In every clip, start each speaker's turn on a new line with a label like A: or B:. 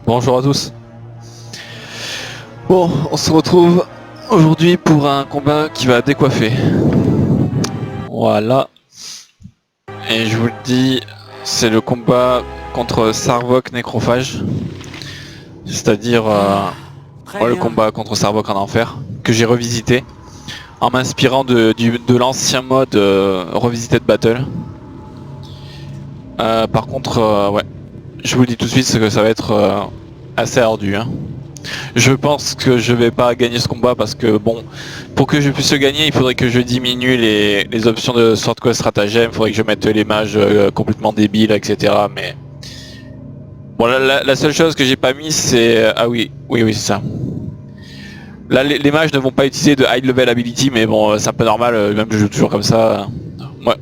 A: Bonjour à tous. Bon, on se retrouve aujourd'hui pour un combat qui va décoiffer. Voilà. Et je vous le dis, c'est le combat contre Sarvok Nécrophage. C'est-à-dire le combat contre Sarvok en enfer, que j'ai revisité en m'inspirant de l'ancien mode Revisited Battle. Par contre, ouais, je vous le dis tout de suite, c'est que ça va être assez ardu. Hein. Je pense que je vais pas gagner ce combat parce que bon, pour que je puisse le gagner, il faudrait que je diminue les options de Sword Quest stratagème, il faudrait que je mette les mages complètement débiles, etc. Mais bon, la seule chose que j'ai pas mis, c'est oui, c'est ça. Là, les mages ne vont pas utiliser de high level ability, mais bon, c'est un peu normal, même je joue toujours comme ça. Ouais.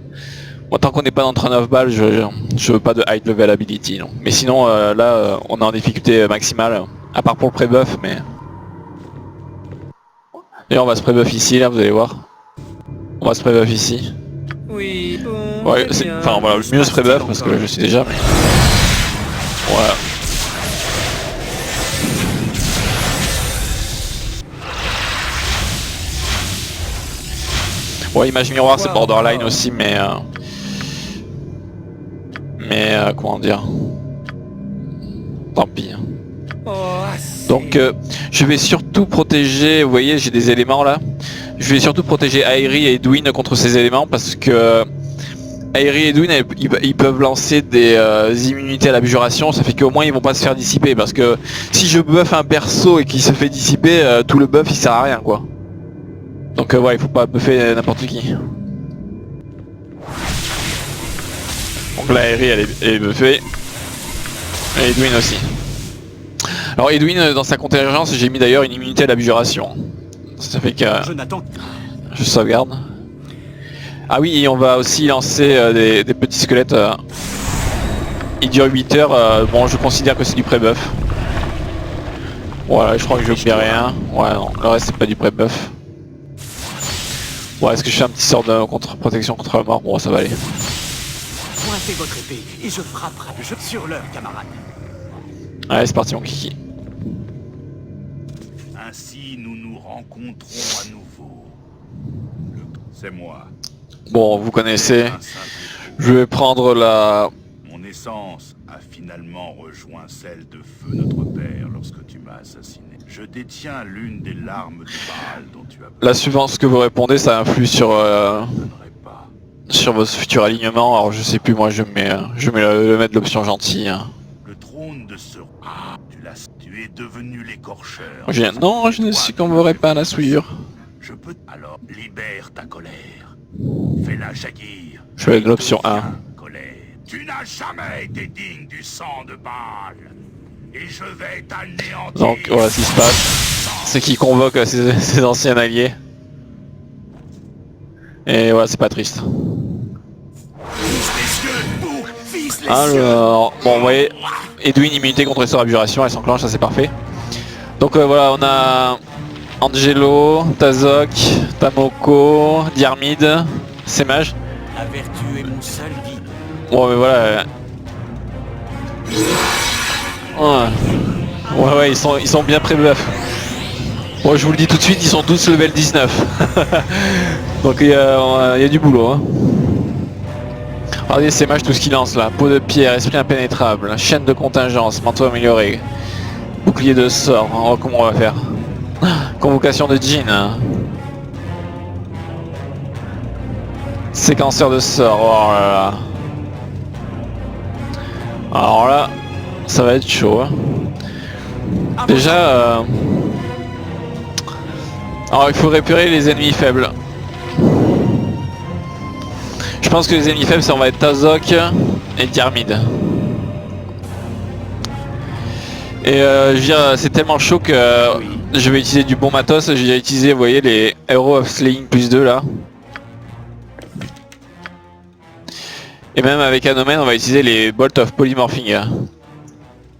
A: Moi, tant qu'on n'est pas dans 39 balles, je veux pas de high level ability. Non. Mais sinon, là, on est en difficulté maximale, à part pour le pré-buff, mais... Et on va se pré-buff ici, là, vous allez voir. On va se pré-buff ici.
B: Oui, bon,
A: Ouais, enfin, voilà, le mieux se pré-buff, parce que là, je suis déjà, mais... Voilà. Ouais, image miroir, c'est borderline aussi, mais... comment dire, tant pis. Donc je vais surtout protéger, vous voyez j'ai des éléments là, je vais surtout protéger Aery et Edwin contre ces éléments parce que Aery et Edwin ils peuvent lancer des immunités à l'abjuration, ça fait qu'au moins ils vont pas se faire dissiper parce que si je buff un perso et qu'il se fait dissiper, tout le buff il sert à rien quoi. Donc ouais, il faut pas buffer n'importe qui. Donc là Aery elle est buffée. Et Edwin aussi. Alors Edwin dans sa contingence j'ai mis d'ailleurs une immunité à l'abjuration. Ça fait que je sauvegarde. Ah oui et on va aussi lancer des petits squelettes. Il dure 8 heures, bon je considère que c'est du pré-buff. Voilà je crois que je n'oublie rien. Ouais non, le reste c'est pas du pré-buff. Ouais est-ce que je fais un petit sort de protection contre la mort? Bon ça va aller.
B: Pointez votre épée et je frapperai sur leur camarade.
A: Allez c'est parti mon kiki.
C: Ainsi nous nous rencontrons à nouveau. C'est moi.
A: Bon vous connaissez. Je vais prendre la...
C: Mon essence a finalement rejoint celle de Feu notre père lorsque tu m'as assassiné. Je détiens l'une des larmes du Baal dont tu as...
A: La suivante ce que vous répondez ça influe sur...
C: pas.
A: sur votre futur alignement, alors je sais plus moi je mets le mettre l'option gentille. Hein.
C: Le trône de ce... Ah, tu es devenu l'écorcheur.
A: Non, je ne succomberai pas à la souillure.
C: Je peux... Alors, libère ta colère. Fais-la jaillir.
A: Je vais l'option 1.
C: Colère. Tu n'as jamais été digne du sang de Baal. Et je vais t'anéantir.
A: Donc voilà ce qui se passe. C'est qu'il convoque ses anciens alliés. Et voilà, c'est pas triste. Alors, bon vous voyez, Edwin immunité contre les sorts abjuration, elle s'enclenche, ça c'est parfait. Donc voilà, on a Angelo, Tazok, Tamoko, Diarmid, c'est mage.
B: La vertu est mon seul guide.
A: Bon mais voilà. Ouais, ils sont bien pré-buff. Bon je vous le dis tout de suite, ils sont tous level 19. Donc il y a du boulot. Hein. Regardez ces mages tout ce qu'ils lancent là. Peau de pierre, esprit impénétrable, chaîne de contingence, manteau amélioré, bouclier de sort, hein, comment on va faire? Convocation de djinn. Hein. Séquenceur de sort, oh là là. Alors là, ça va être chaud. Hein. Déjà, alors il faut réparer les ennemis faibles. Je pense que les ennemis faibles ça va être Tazok et Diarmid. Et je veux dire c'est tellement chaud que je vais utiliser du bon matos. J'ai déjà utilisé vous voyez les Hero of Slaying +2 là. Et même avec Anomen on va utiliser les Bolt of Polymorphing.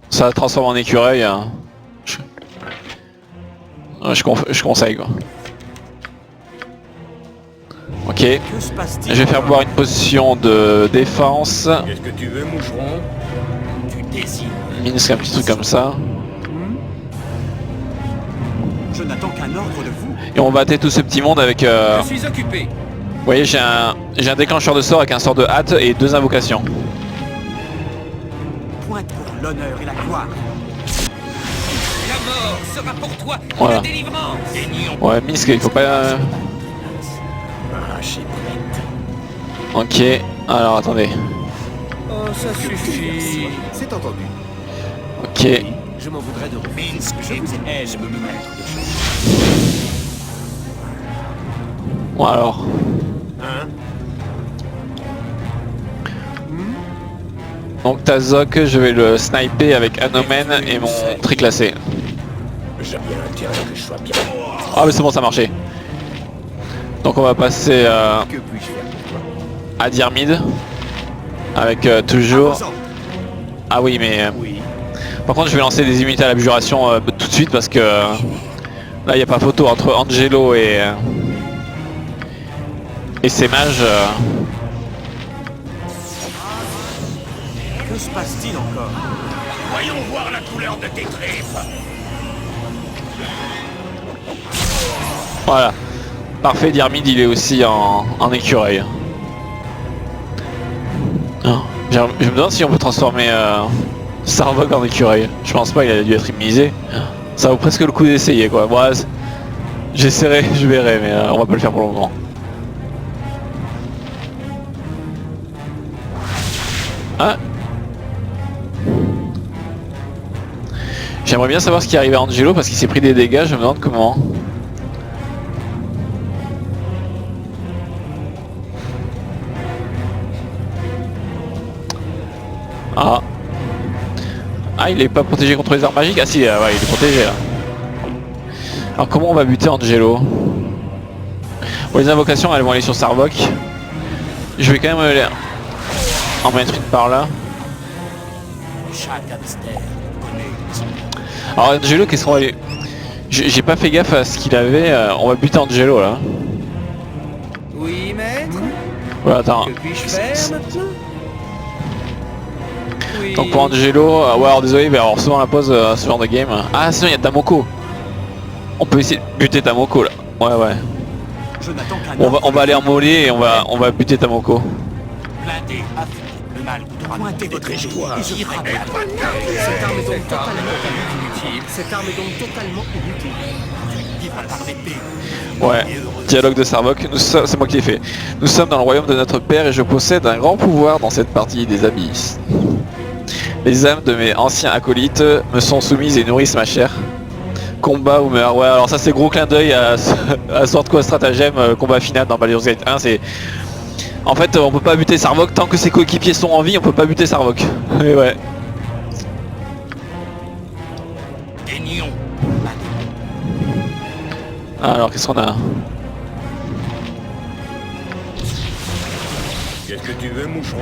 A: Ça transforme en écureuil. Je conseille quoi. Ok, je vais faire boire une potion de défense.
B: Qu'est-ce que tu veux, moucheron? Tu désires.
A: Minsk un petit truc comme ça.
B: Je n'attends qu'un ordre de vous.
A: Et on va battre tout ce petit monde avec...
D: Je suis occupé.
A: Vous voyez, j'ai un déclencheur de sort avec un sort de hâte et 2 invocations.
B: Pointe pour l'honneur et la gloire.
D: La mort sera pour toi
A: Voilà.
D: la délivrance.
A: Ouais, Minsk, il faut pas... Ok, alors attendez.
D: Oh, ça suffit.
B: C'est entendu.
A: Ok,
B: Je m'en voudrais de Minsk, je vous aide me mettre de choses.
A: bon alors.
B: Hein?
A: Donc Tazok, je vais le sniper avec Anomen et mon tri classé.
B: J'ai bien intérêt que je sois bien.
A: Ah mais c'est bon, ça a marché. Donc on va passer
B: Que puis-je faire pour toi?
A: à Dyrmid. Avec toujours...
B: Imposant.
A: Ah oui mais...
B: Oui.
A: par contre je vais lancer des immunités à l'abjuration tout de suite parce que... là il n'y a pas photo entre Angelo et ces mages.
B: Que se passe-t-il encore?
C: Voyons voir la couleur de tes tripes.
A: Voilà. Parfait, Dyrmid il est aussi en écureuil. Oh, je me demande si on peut transformer Sarvok en écureuil. Je pense pas, il a dû être immunisé. Ça vaut presque le coup d'essayer quoi. Bon, j'essaierai, je verrai, mais on va pas le faire pour le moment. Ah. J'aimerais bien savoir ce qui est arrivé à Angelo parce qu'il s'est pris des dégâts, je me demande comment. Ah. Ah, il est pas protégé contre les armes magiques? Ah si, ouais, il est protégé là. Alors comment on va buter Angelo? Bon, les invocations elles vont aller sur Sarvok. Je vais quand même en mettre une par là.
B: Chaque hamster connaît son...
A: Alors Angelo, qu'est-ce qu'on va lui... J'ai pas fait gaffe à ce qu'il avait. On va buter Angelo là.
D: Oui, maître.
A: Voilà, attends.
D: Que puis-je faire maintenant? Oui.
A: Donc pour Angelo, ouais alors désolé, il va y avoir souvent la pause ce genre de game. Ah sinon il y a Tamoko. On peut essayer de buter Tamoko là. Ouais ouais.
B: Je n'attends qu'un
A: Bon,
B: ordre.
A: on va aller en mollet et on va buter Tamoko.
B: Blindé, affûté, le mal coûtera. Pointez votre épée et je frapperai.
E: Cette arme est donc totalement
D: inutile.
E: Cette arme est donc totalement inutile.
B: Vivre par l'épée.
A: Ouais, dialogue de Sarvok, c'est moi qui l'ai fait. Nous sommes dans le royaume de notre père et je possède un grand pouvoir dans cette partie des abysses. Les âmes de mes anciens acolytes me sont soumises et nourrissent ma chair. Combat ou meurt. Ouais, alors ça c'est gros clin d'œil à Sword Quest Stratagem, combat final dans Baldur's Gate 1. C'est... En fait, on peut pas buter Sarvok tant que ses coéquipiers sont en vie, on peut pas buter Sarvok. Et ouais.
C: Daignon.
A: Alors qu'est-ce qu'on a?
C: Qu'est-ce que tu veux, moucheron?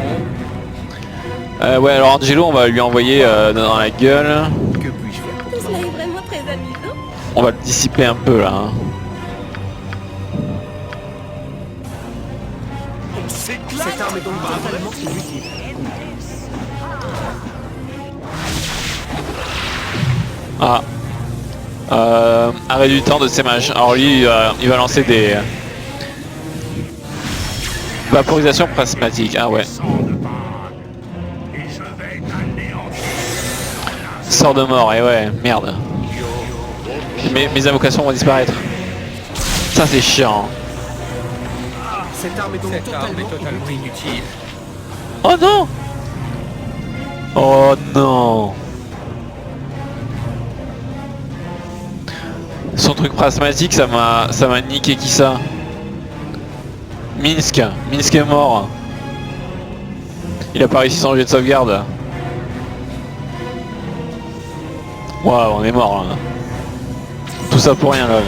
A: Ouais, alors Angelo, on va lui envoyer dans la gueule.
B: Que puis-je faire pour toi?
F: Cela est vraiment très amusant.
A: On va le dissiper un peu là. Hein.
B: C'est
E: Cette arme est donc totalement inutile.
A: Ah. Arrêt du temps de ces mages. Alors lui, il va lancer des... vaporisations prismatiques. Ah ouais.
C: Et je vais t'anéantir.
A: Sort de mort, et ouais, merde. Mes invocations vont disparaître. Ça c'est chiant.
E: Cette arme est donc
D: Cette arme est
E: totalement
D: totalement inutile.
A: Oh non! Oh non! Son truc prismatique, ça m'a niqué qui ça? Minsk est mort. Il a pas réussi son jet de sauvegarde. Waouh, on est mort là. Tout ça pour rien là.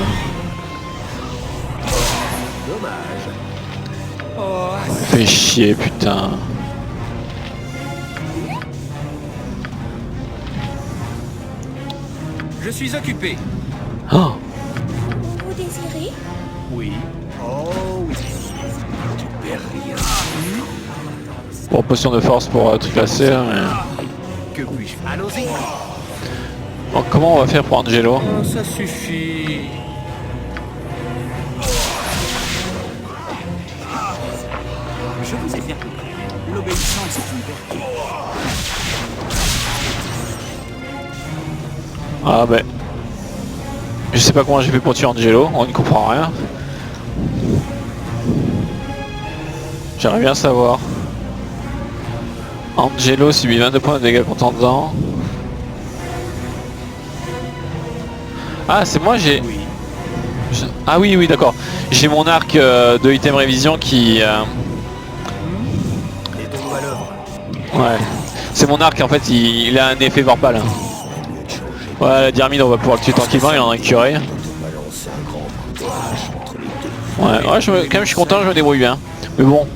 D: Oh,
A: Fait chier putain.
D: je suis occupé.
A: Oh,
F: Vous désirez?
B: Oui. Oh oui. Tu perds rien.
A: bon, potion de force pour truc classé là, mais...
B: Que puis-je faire? Allons-y.
A: Bon, comment on va faire pour Angelo?
D: Oh, ça suffit.
B: Je vous ai bien compris. L'obéissance est une vertu.
A: Ah ben... Je sais pas comment j'ai fait pour tuer Angelo, on ne comprend rien. J'aimerais bien savoir. Angelo subit 22 points de dégâts contendants. Ah c'est moi j'ai...
B: Oui.
A: Ah oui oui d'accord. J'ai mon arc de item révision qui...
E: Les dons à l'œuvre.
A: Ouais. C'est mon arc en fait il a un effet vorpal. Ouais la dynamite on va pouvoir le tuer tranquillement, il en a curé. Ouais, ouais quand même je suis content, je me débrouille bien. Mais bon.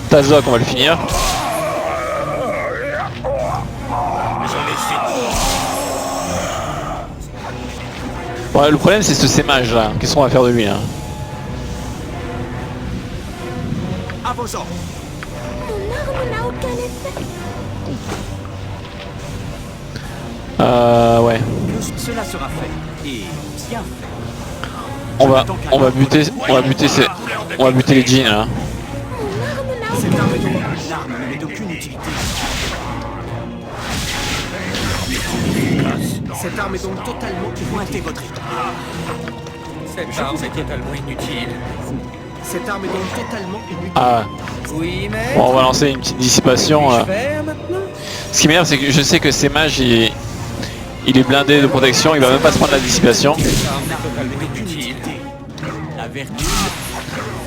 A: Tazok on va le finir. Ouais le problème c'est ce sémage là. Qu'est-ce qu'on va faire de lui là?
B: À vos ordres.
F: Mon arme n'a aucun effet.
A: Ouais.
B: Que cela sera fait. Et bien fait.
A: On va buter les jeans là.
B: Cette arme est donc... L'arme n'est d'aucune utilité.
E: Cette arme est donc totalement
B: Pointez
E: inutile.
B: votre épée.
D: Cette arme est totalement inutile.
E: Cette arme est donc totalement inutile.
A: Ah.
D: Oui, mais...
A: Bon on va lancer une petite dissipation.
D: Que faire maintenant?
A: Ce qui m'énerve c'est que je sais que ces mages il est blindé de protection, il va même pas se prendre la dissipation.
D: Cette arme est totalement inutile.
B: La vertu...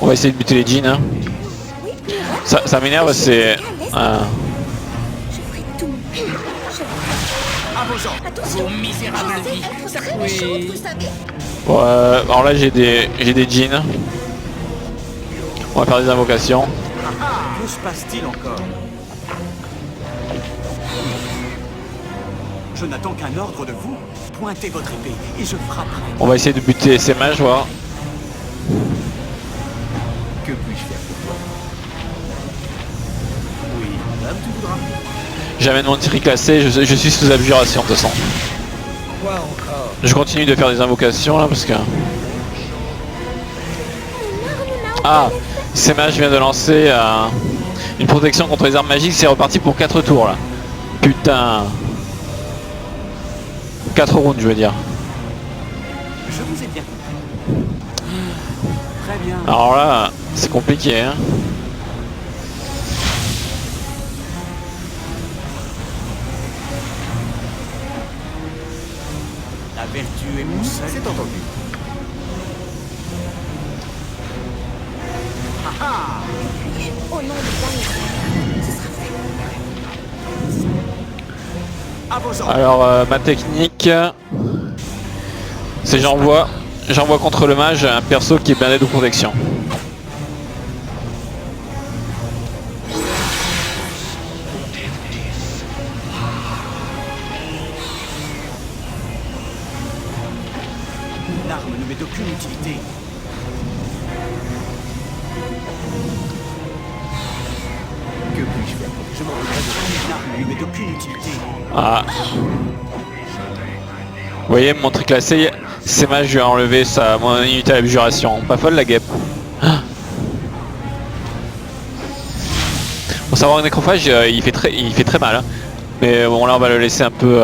A: On va essayer de buter les jeans. Hein. Ça m'énerve, c'est...
F: Je ferai tout.
B: À vos ordres.
F: Attention.
D: misérable
F: Je sais
D: vie.
F: être
D: Ça
F: très
D: oui.
F: méchante, vous savez.
A: Bon, alors là j'ai des jeans. On va faire des invocations.
B: Que se passe-t-il encore? Je n'attends qu'un ordre de vous. Pointez votre épée et je frapperai.
A: On va essayer de buter ces mages, voir.
B: Que puis-je faire pour toi? Oui, madame, tu voudras.
A: J'amène mon tir classé, je suis sous abjuration de toute façon.
D: Quoi encore?
A: Je continue de faire des invocations là parce que... Ah, ces mages vient de lancer une protection contre les armes magiques, c'est reparti pour 4 tours là. Putain. 4 rounds je veux dire.
B: Je vous ai bien compris. Très bien.
A: Alors là, c'est compliqué hein.
B: La vertu est mon seul.
E: C'est entendu.
F: Au nom de Daniel, ce sera fait.
B: À vos ordres.
A: Alors ma technique, c'est j'envoie contre le mage un perso qui est blindé de protection.
B: L'arme ne m'est d'aucune utilité. Que puis-je faire pour... Je m'en voudrais de... L'arme ne m'est d'aucune utilité.
A: Ah. Vous voyez mon truc classé, ces mages je lui ai enlevé mon unité à l'abjuration. Pas folle la guêpe. Ah. Pour savoir un nécrophage il fait très mal hein. Mais bon là on va le laisser un peu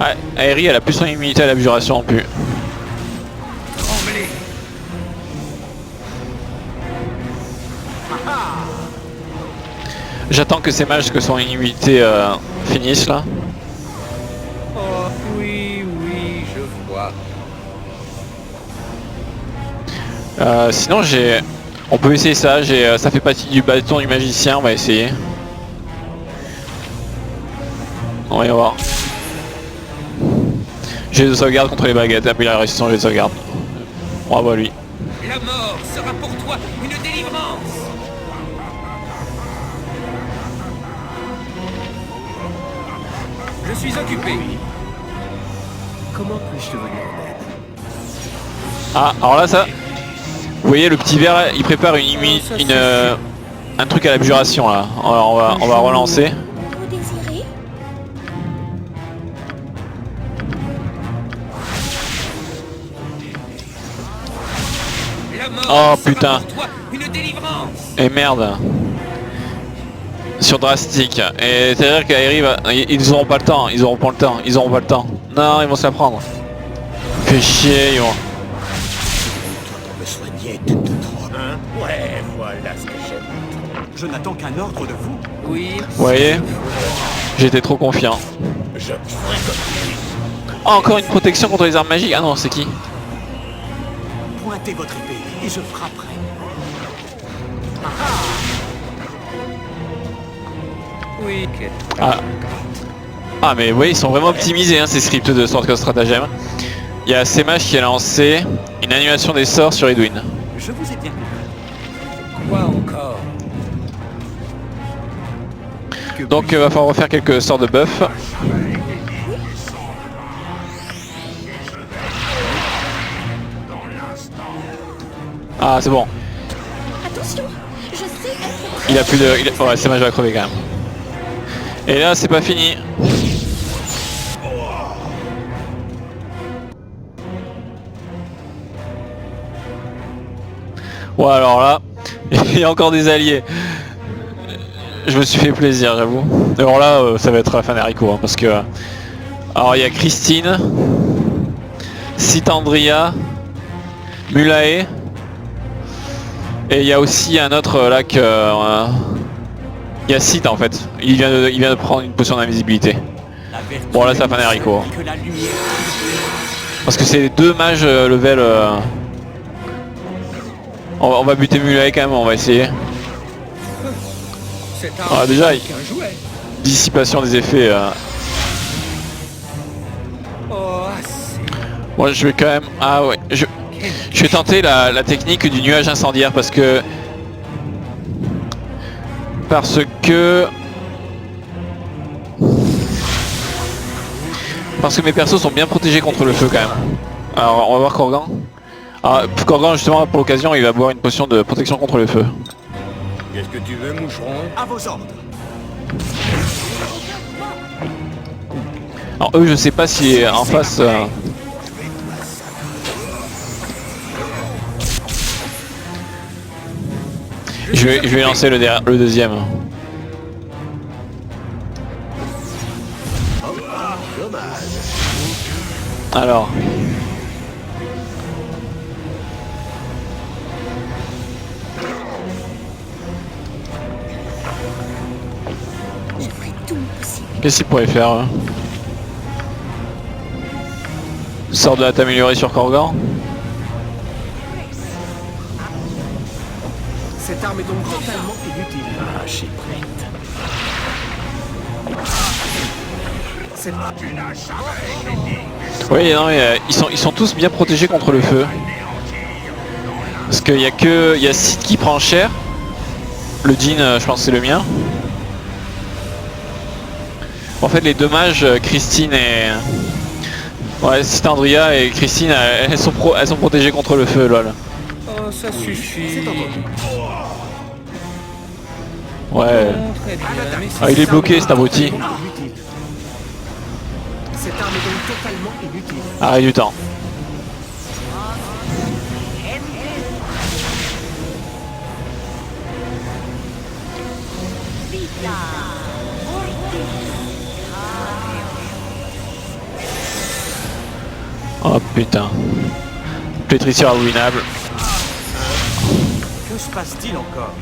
A: Ouais, Aerie elle a plus son immunité à l'abjuration non plus.
D: Tremblez.
A: J'attends que ces mages que son immunité finissent là.
D: Oh, oui, oui, je vois.
A: Sinon on peut essayer ça, ça fait partie du bâton du magicien, on va essayer. On va y voir. J'ai de sauvegarde contre les baguettes, et puis la résistance j'ai de sauvegarde. Bravo à lui.
D: La mort sera pour toi une délivrance. Je suis occupé.
E: Comment puis-je te venir en aide?
A: Ah, alors là ça... Vous voyez le petit verre, il prépare un truc à l'abjuration là. Alors on va relancer.
F: Vous désirez?
A: Oh,
D: sera
A: putain.
D: pour toi une délivrance.
A: Et merde. Sur Drastic. Et c'est-à-dire qu'Aeri va... Ils auront pas le temps, ils auront pas le temps, ils auront pas le temps. Non, ils vont se la prendre. Fait chier, ils vont...
E: Pour me soigner de tout trop. Hein? Ouais, voilà ce que j'aime.
B: Je n'attends qu'un ordre de vous.
D: Oui.
A: Vous voyez? J'étais trop confiant.
E: Je ferai comme
A: Oh, encore une protection contre les armes magiques. Ah non, c'est qui?
B: Pointez votre épée et je frapperai.
D: Oui.
A: Ah mais oui, ils sont vraiment optimisés hein, ces scripts de Sword Coast Stratagem. Il y a Semash qui a lancé une annulation des sorts sur Edwin.
B: Je vous ai bien compris.
D: Quoi encore?
A: Donc va falloir refaire quelques sorts de buff. Ah c'est bon.
F: Attention, je sais être...
A: Il a plus de... Ouais, Semash va crever quand même. Et là c'est pas fini. Ouais alors là, il y a encore des alliés. Je me suis fait plaisir j'avoue. Alors là ça va être la fin d'Haricot hein, parce que... Alors il y a Christine, Sitandria, Mulae. Et il y a aussi un autre là que... il y a Sith en fait. Il vient de prendre une potion d'invisibilité.
B: La vertu
A: Bon là ça
B: est
A: fin d'Haricot.
B: que la lumière.
A: Parce que c'est deux mages level... On va buter Mulae quand même, on va essayer.
D: C'est
A: Ah, déjà,
D: un jouet.
A: Dissipation des effets.
D: Oh, assez.
A: Moi je vais quand même... Ah ouais, je vais tenter la technique du nuage incendiaire parce que... Parce que mes persos sont bien protégés contre le feu quand même. Alors on va voir Korgan. Ah, Korgan justement pour l'occasion il va boire une potion de protection contre le feu.
E: Qu'est-ce que tu veux, moucheron?
B: À vos ordres.
A: Alors eux je sais pas si en face... Je vais lancer le deuxième. Alors.
F: Je ferai tout mon possible.
A: Qu'est-ce qu'il pourrait faire Sort de la t'améliorer sur Korgan.
B: Cette arme est donc totalement inutile.
E: Ah, j'y prête.
B: Cette...
A: Oui, non, mais, ils sont tous bien protégés contre le feu. Parce qu'il y a Sith qui prend cher. Le Jin, je pense que c'est le mien. En fait, les deux mages, Christine et... Ouais, Sitandria et Christine, elles sont protégées contre le feu, lol.
D: Oh, ça suffit.
B: C'est entendu.
A: Ouais.
D: Bon, très bien, mais
A: Ah, il est bloqué, cet abruti.
B: Inutile. Cette arme est donc totalement inutile.
A: Arrête du temps. Oh putain. Pétrisseur abominable.
B: Que se passe-t-il encore?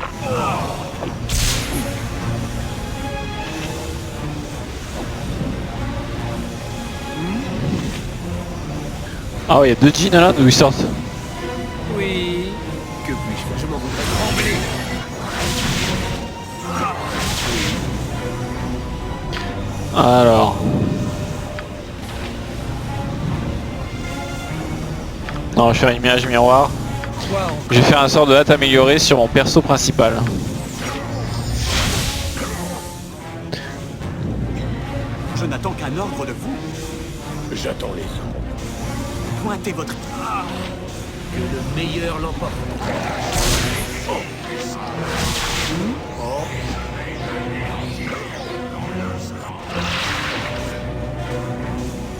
A: Ah ouais, il y a deux jeans là, d'où ils sortent.
D: oui.
B: Que puis-je faire? Je m'en voudrais trembler.
A: Alors. Non, je vais faire une image miroir.
D: Quoi encore?
A: Je vais faire un sort de hâte amélioré sur mon perso principal.
B: Je n'attends qu'un ordre de vous.
E: J'attends les ordres.
B: Pointez votre...
E: Que le meilleur l'emporte.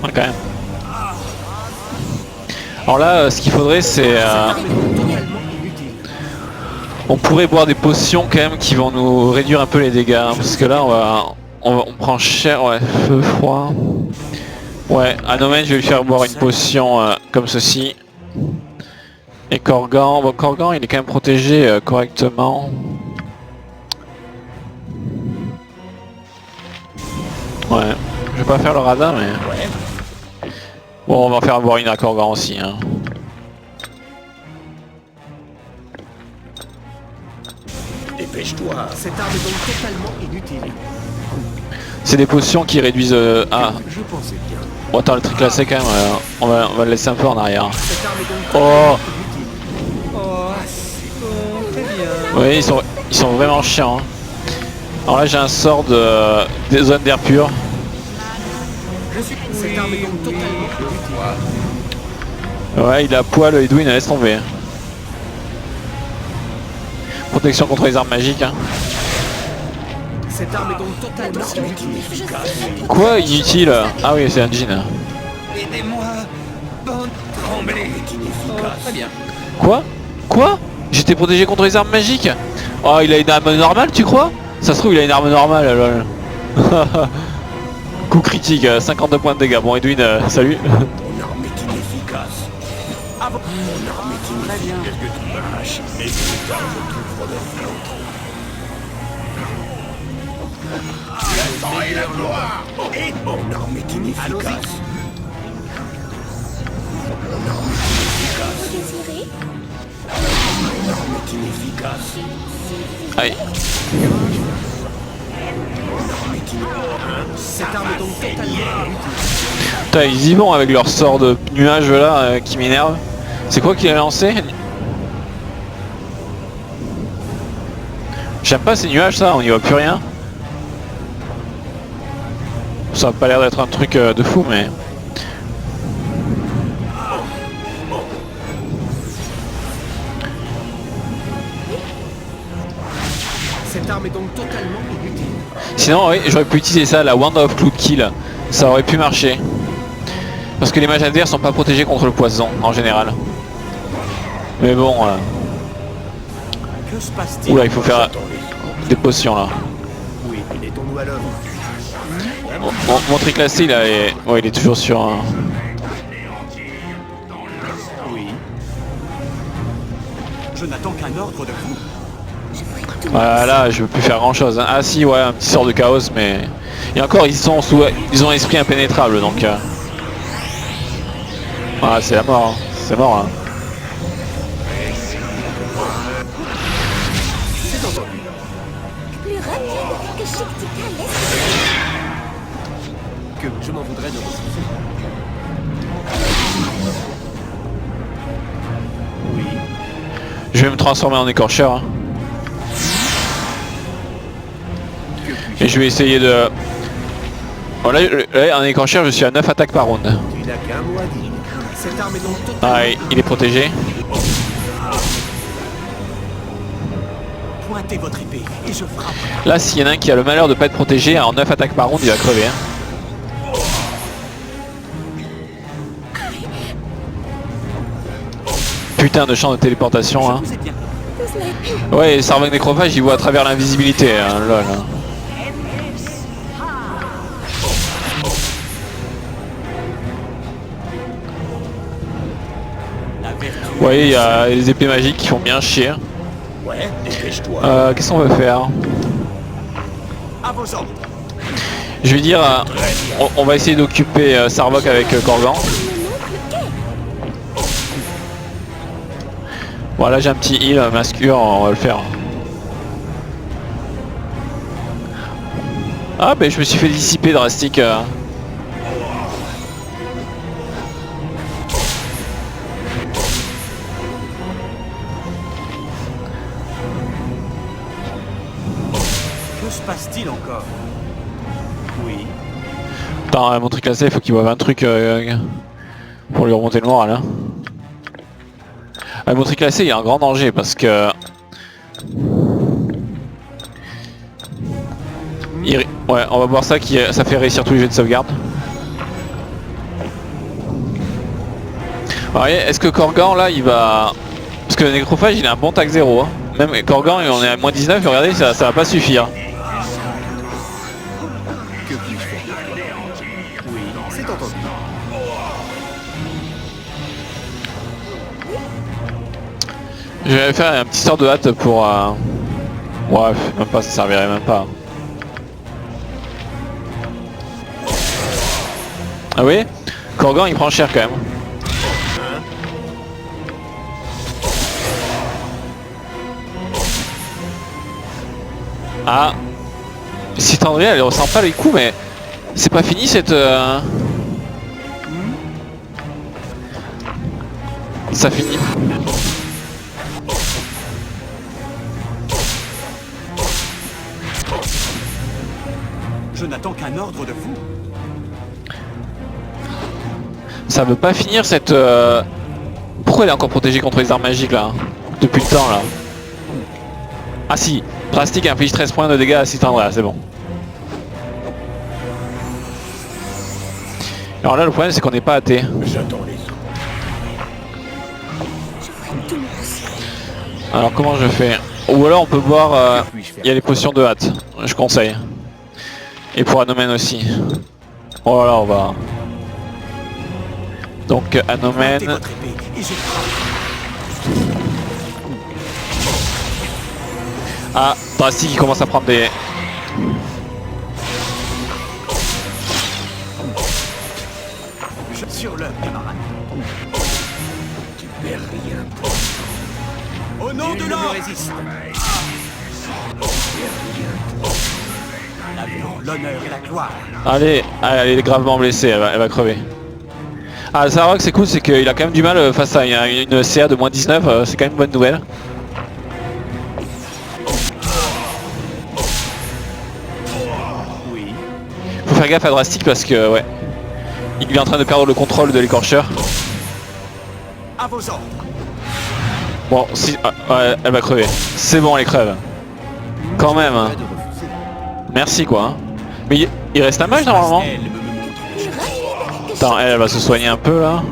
A: Ouais, quand même. Alors là, ce qu'il faudrait, c'est...
B: Cette arme est donc totalement inutile.
A: On pourrait boire des potions quand même qui vont nous réduire un peu les dégâts. Hein, parce que là on prend cher, ouais, feu, froid. Ouais, à Nomen je vais lui faire boire une potion comme ceci. Et Korgan, bon Korgan il est quand même protégé correctement. Ouais, je vais pas faire le radin mais... Bon on va faire boire une à Korgan aussi. Hein.
E: Dépêche-toi.
B: Cette arme est donc totalement inutile.
A: C'est des potions qui réduisent... Ah,
B: Je pensais bien.
A: bon, attends le truc classé quand même, on va le laisser un peu en arrière.
B: Cette arme est donc
A: Oh
B: inutile.
D: Oh, c'est bon, très bien.
A: oui ils sont vraiment chiants. Hein. Alors là j'ai un sort des zones d'air pur.
B: Cette arme est donc totalement inutile.
A: Ouais il a poil Edwin, laisse tomber. Protection contre les armes magiques. Hein.
B: Cette arme est donc totalement inutile.
F: Je sais être
A: Quoi inutile? Ah oui c'est un jean.
D: Aidez-moi, bande tremblée. Oh, très bien.
A: Quoi? Quoi? J'étais protégé contre les armes magiques? Oh il a une arme normale tu crois? Ça se trouve il a une arme normale lol. Coup critique, 52 points de dégâts. Bon Edwin, salut.
E: Mon arme est inefficace.
B: Ah bon.
E: Mon arme est inefficace. Qu'est-ce que tu mâches? Mais plus tard, je t'ouvre le flanc. Le sang et la gloire. Et mon arme est inefficace. Mon arme est inefficace.
F: désiré.
E: Mon arme est inefficace.
A: Allez.
B: Cette arme est donc totalement inutile.
A: Putain ils y vont avec leur sort de nuage là qui m'énerve. C'est quoi qu'il a lancé? J'aime pas ces nuages ça, on y voit plus rien. Ça a pas l'air d'être un truc de fou mais...
B: Cette arme est donc totalement inutile.
A: Sinon oui j'aurais pu utiliser ça, la Wand of Cloud Kill. Ça aurait pu marcher. Parce que les mages adverses sont pas protégés contre le poison en général. Mais bon...
B: Que se passe-t-il?
A: Oula il faut faire des potions là.
B: Oui, mettons-nous à l'œuvre.
A: Mon tri classé il est... Ouais il est toujours sur un...
B: Oui. Je n'attends qu'un ordre de vous.
A: Voilà, je veux plus faire grand chose. Hein. Ah si ouais, un petit sort de chaos mais... Et encore ils ont un esprit impénétrable donc... Ah c'est la mort, hein. C'est mort hein.
B: C'est entendu.
F: Plus rapide que Chictica laisse.
B: Que je m'en voudrais de refuser. Oui.
A: Je vais me transformer en écorcheur. Hein. Et je vais essayer de... Voilà, là, en écorcheur je suis à 9 attaques par round.
B: Tu n'as qu'un mot à dire. Cette arme est donc totalement...
A: Ah il est protégé.
B: Pointez votre épée et je frappe.
A: Là s'il y en a un qui a le malheur de pas être protégé, en 9 attaques par round il va crever. Hein. Putain de champ de téléportation hein.
B: Vous êtes bien.
A: Ouais et Sarvok Nécrophage il voit à travers l'invisibilité hein, lol. Hein.
B: La vertu.
A: Vous voyez il y a les épées magiques qui font bien chier.
E: Ouais, dépêche-toi.
A: Qu'est-ce qu'on veut faire?
B: À vos ordres.
A: Je vais dire, on va essayer d'occuper Sarvok avec Korgan. Voilà j'ai un petit heal mascure, on va le faire. Ah ben je me suis fait dissiper drastique.
B: Que se passe-t-il encore? Oui.
A: Attends, mon truc classé, il faut qu'il voit un truc pour lui remonter le moral. Hein. Mon truc classé, il y a un grand danger parce que... Ouais, on va voir ça, ça fait réussir tous les jeux de sauvegarde. Alors, est-ce que Korgan, là, il va... Parce que le nécrophage, il a un bon tag 0, hein. Même Korgan, on est à moins 19, et regardez, ça va pas suffire.
E: Que puis-je faire pour toi? Oui, c'est entendu.
A: Je vais faire un petit sort de hâte pour... Ouais, même pas, ça servirait même pas. Ah oui? Korgan il prend cher quand même. Ah, Citandria elle ressent pas les coups, mais c'est pas fini cette... Ça finit.
B: Je n'attends qu'un ordre de vous.
A: Ça veut pas finir cette... Pourquoi elle est encore protégée contre les armes magiques là? Depuis le temps là. Ah si, Drastic inflige 13 points de dégâts à Citandria, c'est bon. Alors là le problème c'est qu'on n'est pas hâté.
E: J'attends les autres.
F: Je ferai tout mon possible.
A: Alors comment je fais? Ou alors on peut boire...
E: Que puis-je faire?
A: Il y a les potions de hâte, je conseille. Et pour Anomen aussi. Oh là on va... Donc
B: Pointez
A: Anomen...
B: votre épée et je frappe.
A: Ah, Drastic il commence à prendre des...
B: Sur l'heure, camarade.
E: Tu perds rien.
B: Au nom de
E: Nul ne me
B: l'ordre,
E: résiste.
B: l'amour, l'honneur et la gloire.
A: Allez, elle est gravement blessée, elle va crever. Ah, ça que c'est cool, c'est qu'il a quand même du mal face à une CA de moins 19, c'est quand même une bonne nouvelle.
B: Oui.
A: Faut faire gaffe à Drastic parce que, ouais, il est en train de perdre le contrôle de l'écorcheur.
B: À vos ordres.
A: Bon, si, ouais, elle va crever. C'est bon, elle crève. Quand même. Hein.
E: Pas de refuser.
A: Merci quoi. Hein. Mais il reste un mage normalement.
B: Elle me montre.
F: Plus rapide que
A: Attends, elle va se soigner un peu là.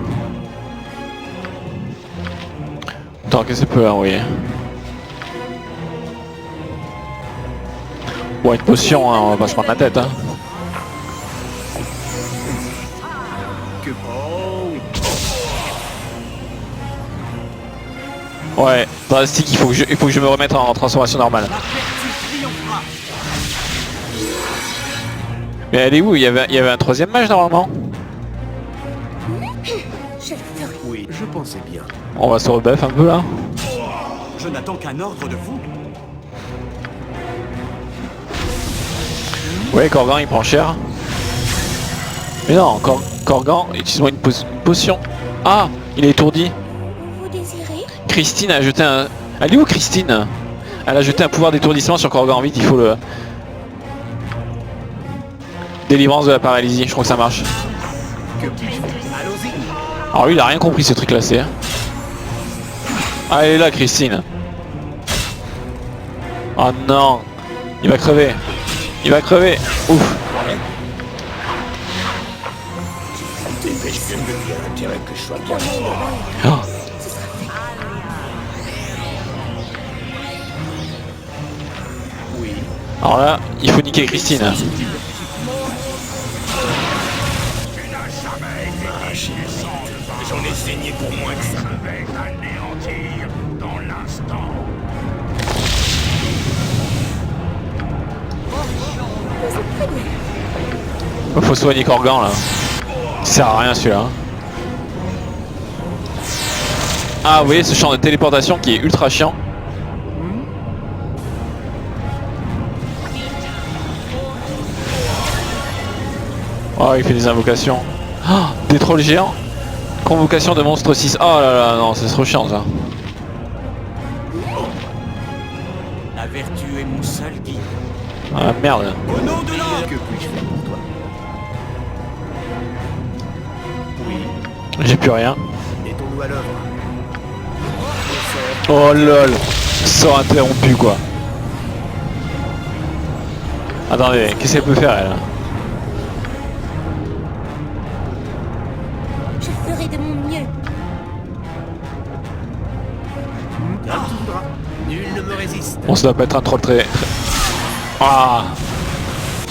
A: Attends, qu'est-ce qu'elle peut envoyer? Bon, une potion, hein, on va pas se prendre la tête. Hein.
E: Que... Oh oui.
A: Ouais, Drastic, il faut que je me remette en transformation normale.
B: La vertu triomphera.
A: Mais elle est où? Il y avait un troisième mage normalement.
F: je le ferai.
E: Oui, je pensais bien.
A: On va se rebuff un peu là.
B: Je n'attends qu'un ordre de vous.
A: Ouais, Korgan il prend cher. Mais non, Korgan, utilise-moi une potion. Ah, il est étourdi.
F: Vous désirez?
A: Christine a jeté un... Elle est où Christine? Elle a jeté un pouvoir d'étourdissement sur Korgan. Vite, il faut le... Délivrance de la paralysie, je crois que ça marche.
E: Que puis-je faire? Allons-y.
A: Alors lui il a rien compris ce truc là, c'est... Ah elle est là Christine. Oh non. Il va crever. Il va crever. Ouf.
E: Dépêche-toi, il y a intérêt que je sois bien.
A: Oh.
F: Ce sera fait.
E: Oui.
A: Alors là, il faut niquer Christine.
E: J'en ai saigné pour moins que ça.
C: Je vais t'anéantir dans l'instant.
F: Vous êtes très bien.
A: Faut soigner Korgan là. Il sert à rien celui-là. Ah oui, ce champ de téléportation qui est ultra chiant. Oh, il fait des invocations. Oh, des trolls géants. Convocation de monstre 6. Oh là là, non, c'est trop chiant ça.
B: La vertu est mon seul guide.
A: Ah merde.
B: Au nom de l'ordre.
E: Que puis-je faire pour toi? Oui.
A: J'ai plus rien.
E: Mettons-nous à l'œuvre.
A: Oh lol. Sort interrompu quoi. Attendez, qu'est-ce qu'elle peut faire elle?
F: Je ferai de mon mieux.
E: Comme tu voudras. Nul ne me résiste.
A: Bon, ça doit pas être un troll très... Ah.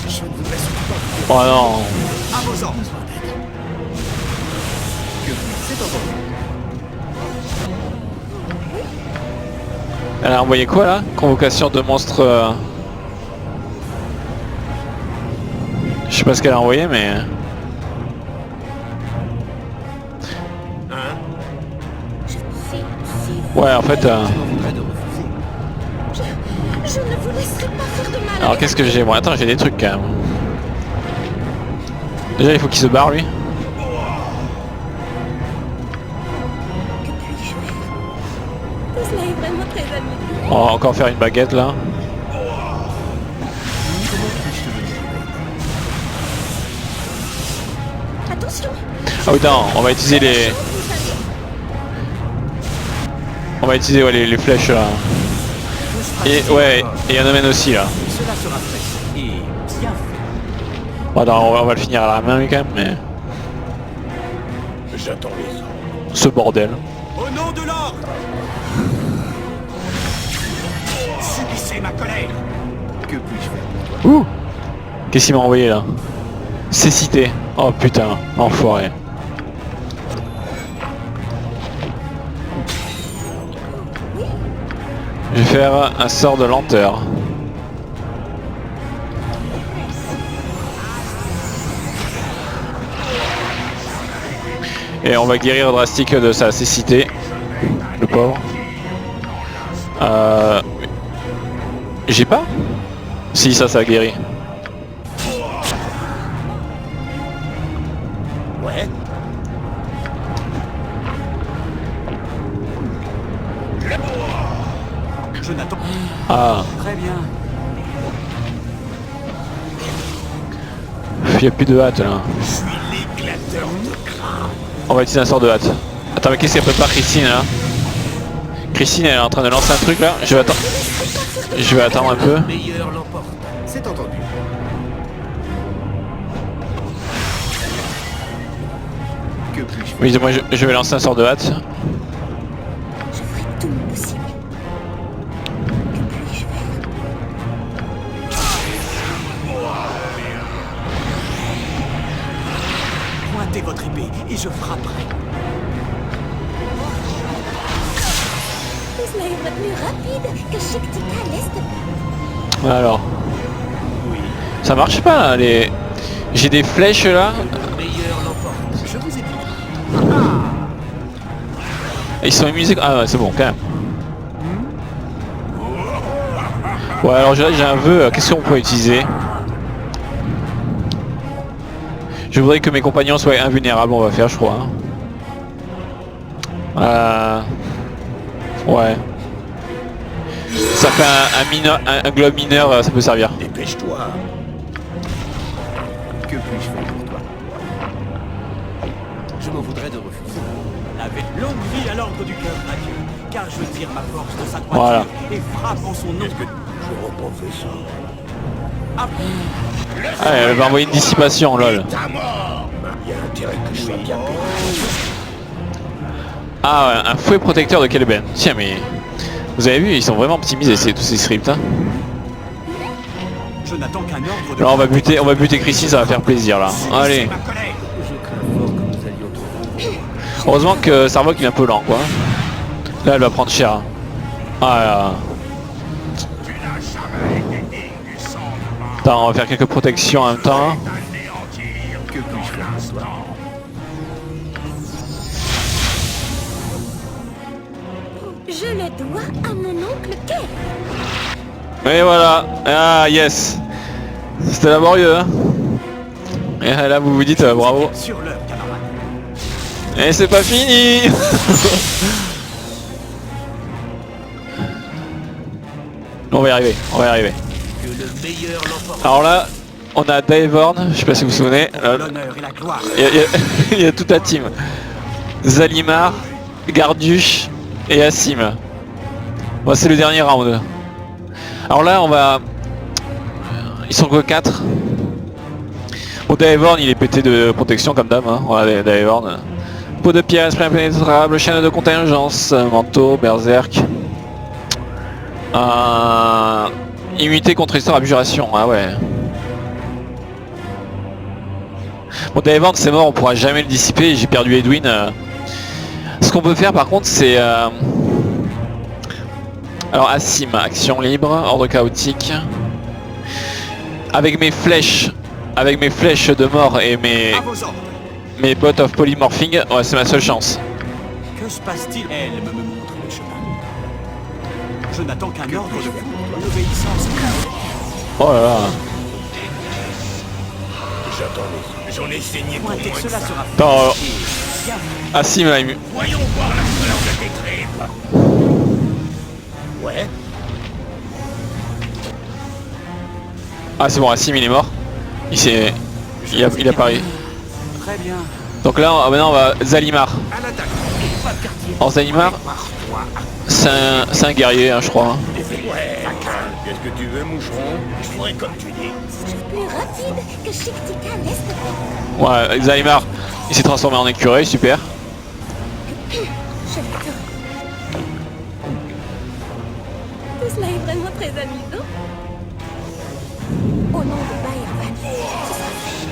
E: Je ne voudrais surtout pas.
A: Oh non.
B: À vos ordres.
E: C'est entendu.
A: Elle a envoyé quoi là? Convocation de monstres... Je sais pas ce qu'elle a envoyé mais... Ouais en fait...
E: Je m'en voudrais de refuser.
F: Je ne vous laisserai pas faire de mal.
A: Alors qu'est-ce que j'ai? Bon attends, j'ai des trucs quand même. Déjà il faut qu'il se barre lui.
F: Que puis-je faire? Tout cela est vraiment très amusant.
A: On va encore faire une baguette là.
F: Attention.
A: Ah oui non, on va utiliser les...
F: Vous savez,
A: On va utiliser ouais, les flèches là. Et ouais, et il y en a même aussi là.
B: Cela sera fait. Et bien fait.
A: Bon, attends, on va le finir à la main lui quand même, mais...
E: J'attends les ordres.
A: Ce bordel.
B: Au nom de l'ordre, subissez ma colère.
E: Que puis-je faire pour toi?
A: Ouh. Qu'est-ce qu'il m'a envoyé là? Cécité. Oh putain, enfoiré. Je vais faire un sort de lenteur. Et on va guérir Drastic de sa cécité. Le pauvre. J'ai pas? Si, ça a guéri.
E: Ouais.
B: Je n'attends.
A: Ah,
B: Très bien.
A: il n'y a plus de hâte là.
E: Je suis l'éclateur de crâne.
A: On va utiliser un sort de hâte. Attends, mais qu'est-ce qu'elle prépare Christine là? Christine elle est en train de lancer un truc là. Je vais attendre un peu.
E: Le meilleur l'emporte. C'est entendu. Que puis-je faire?
A: Oui, moi je vais lancer un sort de hâte.
F: je ferai tout mon possible. Que puis-je faire?
B: Pointez votre épée et je frapperai.
F: Tout cela est plus rapide que Shiktika à l'est.
A: Alors. Ça marche pas là, les... J'ai des flèches là.
E: Le meilleur l'emporte.
B: Je vous ai dit.
A: Ils sont amusés. Ah ouais, c'est bon quand même. Ouais, alors j'ai un vœu. Qu'est-ce qu'on peut utiliser? Je voudrais que mes compagnons soient invulnérables, on va faire je crois. Ouais. Ça fait un globe mineur, ça peut servir.
E: Dépêche-toi. Que puis-je faire pour toi? Je m'en voudrais de refuser.
B: Avec longue vie à l'ordre du cœur radieux, car je tire ma force de sa droiture
A: Voilà.
B: et frappe en son nom.
E: Je reprends ça.
B: Ah,
A: Ah, elle va envoyer une dissipation, lol.
E: Ta mort. Il y a intérêt que je sois bien payé.
A: Ah ouais, un fouet protecteur de Kelben. Tiens mais... Vous avez vu, ils sont vraiment optimisés tous ces scripts. Hein.
B: je n'attends qu'un ordre de...
A: Là on va buter Christine, ça va faire plaisir là. Allez.
B: Ma colère.
E: Je crains fort que nous allions trop loin.
A: Heureusement que Sarvok il est un peu lent quoi. Là elle va prendre cher. Ah là.
C: Tu n'as jamais été digne du sang de Mars.
A: Attends, on va faire quelques protections en même temps.
C: Anéantir
E: Que puis-je faire pour toi?
F: Je le dois à mon oncle Kay.
A: Et voilà. Ah yes. C'était laborieux hein. Et là vous vous dites bravo.
B: Sur l'heure, camarade.
A: Et c'est pas fini. On va y arriver, on va y arriver.
E: Que le meilleur l'emporte.
A: Alors là, on a Daevorn, je sais pas si vous vous souvenez.
B: L'honneur et la gloire.
A: Il y a toute la team. Zalimar, Garduche et Assim. Bon, c'est le dernier round. Alors là, on va... Ils sont que 4. Bon, Daevorn, il est pété de protection comme d'hab. Hein. Voilà, Daevorn. Peau de pierre, esprit impénétrable, chaîne de contingence, manteau, berserk. Immunité contre histoire abjuration, ah ouais. Bon, Davant c'est mort, on pourra jamais le dissiper, j'ai perdu Edwin. Ce qu'on peut faire par contre c'est... Alors Assim, action libre, ordre chaotique. Avec mes flèches de mort et
B: À vos ordres.
A: mes bots of polymorphing, ouais c'est ma seule chance.
B: Que se passe-t-il? Elle me montre le chemin. Je n'attends qu'un ordre de vous. L'obéissance.
A: Oh là là.
E: J'attends les... J'en ai saigné pour
B: Pointez
E: moins
B: que
E: que
B: cela
E: ça.
B: sera
A: Attends,
B: fait. Bien.
A: Assim m'a ému.
E: Voyons voir la couleur de tes tripes. Ouais.
A: Ah c'est bon, Assim il est mort. Il a pari.
B: Très bien.
A: Donc là maintenant on va Zalimar.
E: À l'attaque.
B: Pas de quartier.
A: En Zalimar, c'est un guerrier hein, je crois. Hein.
E: Ouais. Qu'est-ce que tu veux, moucheron? Je ferai comme tu dis.
F: Plus rapide que Chick-Tika l'Est.
A: Ouais, Zalimar, il s'est transformé en écureuil, super.
F: Je l'adore. Tout cela est vraiment très amusant. Au nom de Baervan, ce sera fait.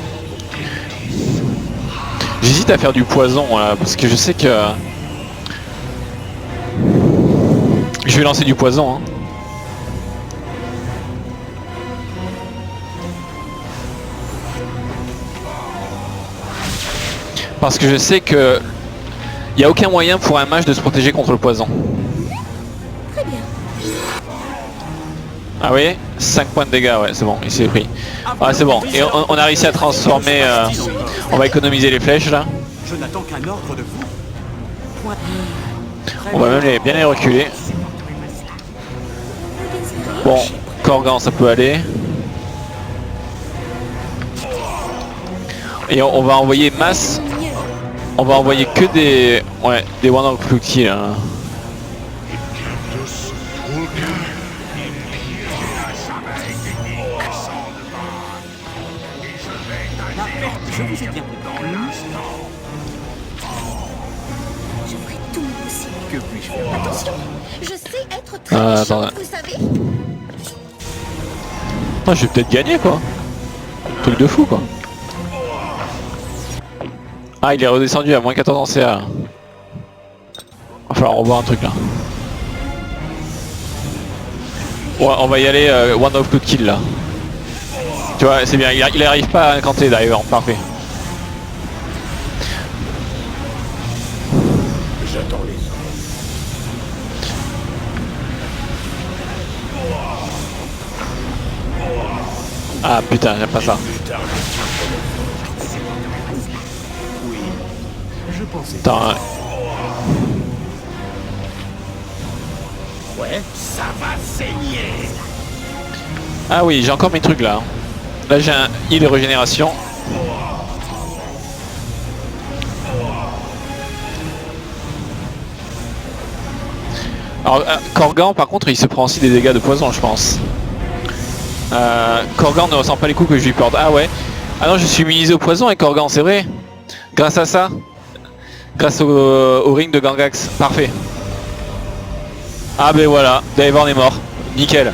A: J'hésite à faire du poison là, parce que je sais que... Je vais lancer du poison. Hein. Parce que je sais que... Il n'y a aucun moyen pour un mage de se protéger contre le poison.
F: Très bien.
A: Ah oui, 5 points de dégâts, ouais c'est bon, il s'est pris. Ah c'est bon, et on a réussi à transformer... on va économiser les flèches là.
B: Je n'attends qu'un ordre de vous. Point. Très
A: On va même bien les reculer.
F: Vous désirez
A: Bon, Korgan ça peut aller. Et on va envoyer masse.
F: mieux.
A: On va envoyer que des... Ouais, des One of Plucky là.
B: Je vous ai bien compris.
F: Je ferai tout mon possible.
B: Que puis-je faire?
F: Attention, je sais être très
A: Ah,
F: méchante,
A: attends.
F: vous savez.
A: Ah, je vais peut-être gagner quoi. Truc de fou quoi. Ah, il est redescendu à moins 14 en CA. Va falloir revoir un truc là. Ouais, on va y aller one of good kill là. Tu vois, c'est bien, il arrive pas à incanter d'ailleurs, parfait.
E: J'attends les ordres.
A: Ah putain, j'aime pas ça.
E: Plus tard,
B: Oui. Je pensais.
A: Putain,
E: ouais. Ça va saigner.
A: ah oui, j'ai encore mes trucs là. Là j'ai un heal régénération. Alors Korgan par contre il se prend aussi des dégâts de poison je pense. Korgan ne ressent pas les coups que je lui porte. Ah ouais. Ah non je suis immunisé au poison avec Korgan c'est vrai. Grâce à ça. Grâce au ring de Gangax. Parfait. Ah ben voilà, Davant est mort. Nickel.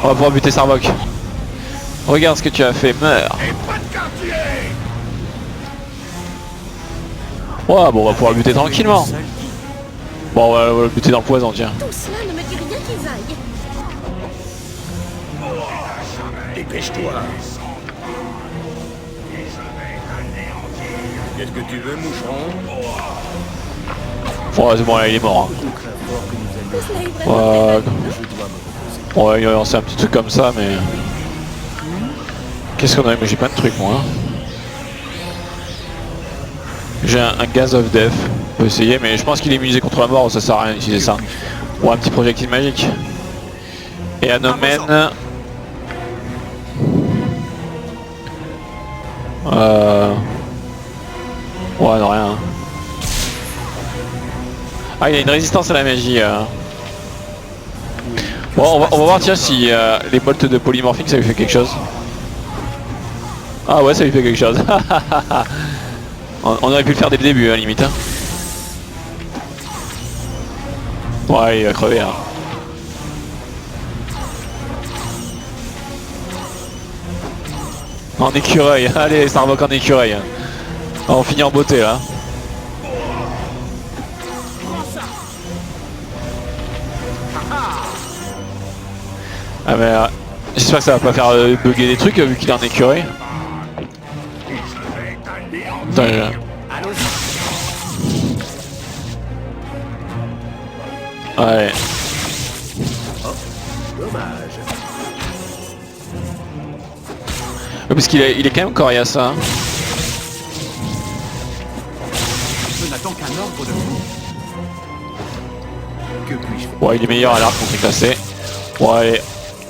A: On va pouvoir buter Sarvok. Regarde ce que tu as fait, meurs.
E: Et pas de quartier.
A: Ouais bon on va pouvoir le buter tranquillement. Bon on va le buter dans le poison tiens.
F: Tout cela ne me dit rien qui vaille.
E: Dépêche-toi. Qu'est-ce que tu veux, moucheron?
A: Ouais c'est bon là il est mort. Hein.
F: Tout cela est vraiment
A: Ouais,
F: très amusant.
A: ouais il a lancé un petit truc comme ça mais... Qu'est-ce qu'on a eu? Mais j'ai pas de trucs moi. J'ai un Gas of Death. On peut essayer mais je pense qu'il est immunisé contre la mort, ça sert à rien d'utiliser ça. Ou un petit projectile magique. Et Anomen... Ouais non rien. Ah il a une résistance à la magie. Bon on va voir tiens si les bolts de polymorphing ça lui fait quelque chose. Ah ouais ça lui fait quelque chose. On aurait pu le faire dès le début à la limite. Hein. Ouais, il va crever. Hein. En écureuil, allez, Starbuck en écureuil. On finit en beauté là. Ah mais j'espère que ça va pas faire bugger des trucs vu qu'il est en écureuil. Attends, ouais.
E: Dommage.
A: Parce qu'il il est quand même coriace hein.
B: Je n'attends qu'un ordre de vous.
E: Que puis-je faire?
A: Ouais, il est meilleur à l'arc qu'on fait casser. Ouais, allez.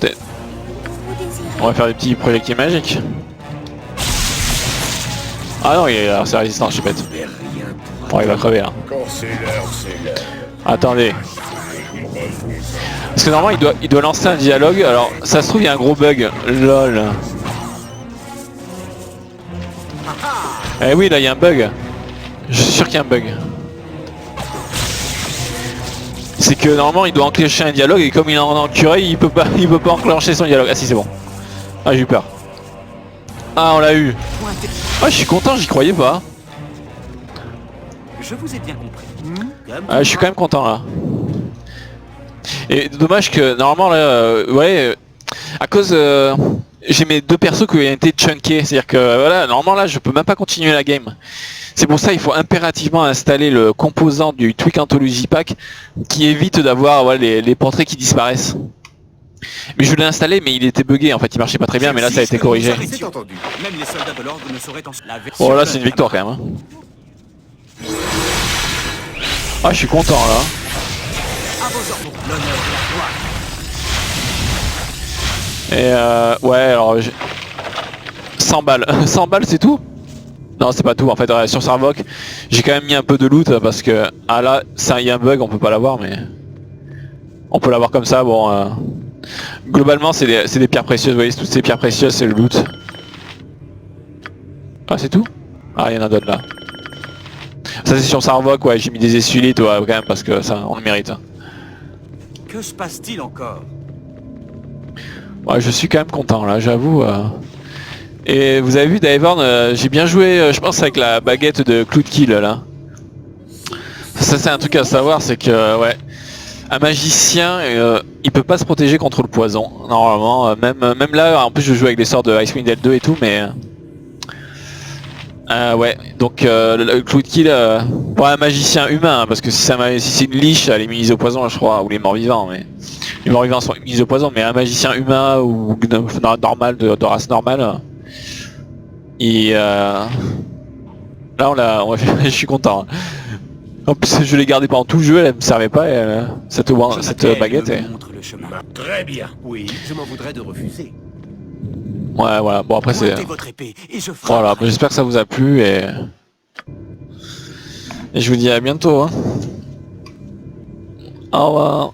F: Vous désirez
A: On va faire des petits projectiles magiques. Ah non, il est c'est résistant, je suis bête.
E: Mais rien.
A: Bon, il va crever là.
E: Quand c'est l'heure, c'est l'heure.
A: Attendez. Parce que normalement il doit lancer un dialogue, alors ça se trouve il y a un gros bug. LOL. Eh oui là il y a un bug. Je suis sûr qu'il y a un bug. C'est que normalement il doit enclencher un dialogue et comme il est en encureuil il peut pas enclencher son dialogue. Ah si c'est bon. Ah j'ai eu peur. Ah on l'a eu. Ah je suis content, j'y croyais pas.
B: Je vous ai bien compris.
A: Ah, je suis quand même content là. Et dommage que normalement là, ouais, à cause j'ai mes deux persos qui ont été chunkés, c'est-à-dire que voilà, normalement là je peux même pas continuer la game. C'est pour ça il faut impérativement installer le composant du Tweak Anthology Pack qui évite d'avoir voilà, les portraits qui disparaissent. Mais je l'ai installé mais il était bugué en fait, il marchait pas très bien mais là ça a été corrigé.
E: C'est entendu.
B: Même les soldats de l'ordre ne sauraient en la version.
A: Oh là c'est une victoire quand même. Hein. Ah je suis content là.
B: À vos ordres, l'honneur de la gloire.
A: Et ouais alors 100 balles. 100 balles c'est tout? Non c'est pas tout en fait, sur Sarvok j'ai quand même mis un peu de loot parce que ah là ça y a un bug, on peut pas l'avoir mais on peut l'avoir comme ça. Bon globalement c'est des pierres précieuses, vous voyez toutes ces pierres précieuses c'est le loot. Ah c'est tout? Ah il y en a d'autres là. Ça c'est sur Sarvok, ouais j'ai mis des essuie-lites ouais, quand même parce que ça on le mérite.
B: Que se passe-t-il encore?
A: Ouais je suis quand même content là j'avoue. Et vous avez vu Daevorn, j'ai bien joué je pense avec la baguette de Cloudkill là. Ça c'est un truc à savoir, c'est que ouais, un magicien il peut pas se protéger contre le poison normalement, même là en plus je joue avec des sorts de Icewind Dale 2 et tout mais ouais donc le Cloudkill pour un magicien humain hein, parce que si c'est une liche elle est mise au poison je crois, ou les morts vivants, mais les morts vivants sont mis au poison, mais un magicien humain ou normal de race normale et là je suis content. En plus je l'ai gardé pendant tout le jeu, elle me servait pas cette baguette
B: me montre le chemin.
E: Très bien. Oui, je m'en voudrais de refuser.
A: ouais voilà, bon après c'est
B: Pointez votre épée et je frappe.
A: voilà, j'espère que ça vous a plu et je vous dis à bientôt hein. Au revoir.